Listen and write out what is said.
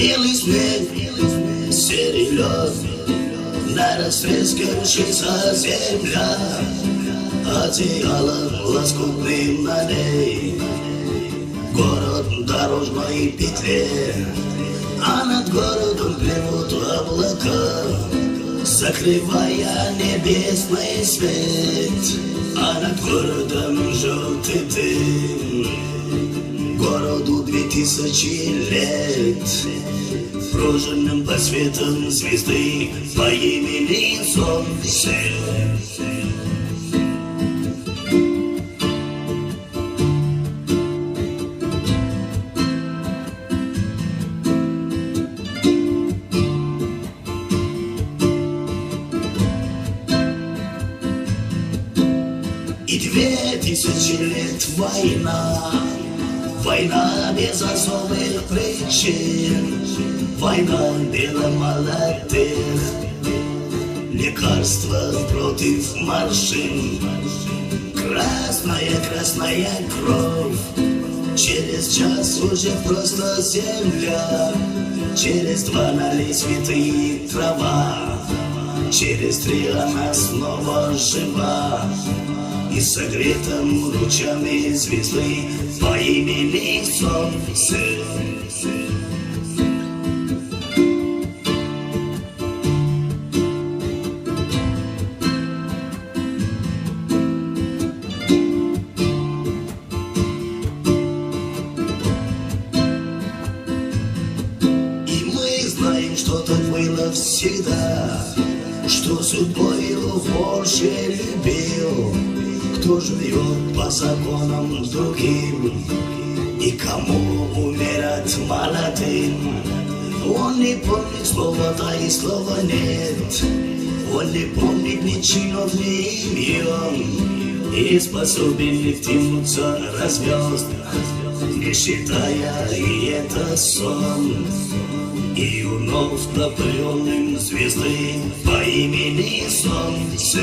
Белый снег, серый лед, на растрескавшейся земля, одеялом лоскутным на ней, город в дорожной петле, а над городом плывут облака, закрывая небесный свет, а над городом желтый дым. Городу 2000 лет, прожженным под светом звезды по имени Солнце. И 2000 лет война, война без особых причин, война беломолодых, лекарства против морщин, красная, красная кровь, через час уже просто земля, через 2 налей цветы трава, через 3 она снова жива. И согретым лучами звезды по имени Солнце. И мы знаем, что так было всегда, что судьбою больше любил, кто живет по законам другим, и кому умирать молодым. Он не помнит слова да и слова нет, он не помнит ни чинов, ни имен, и способен не втянуться на звезд, не считая и это сон. И вновь напряженным звезды по имени Солнце.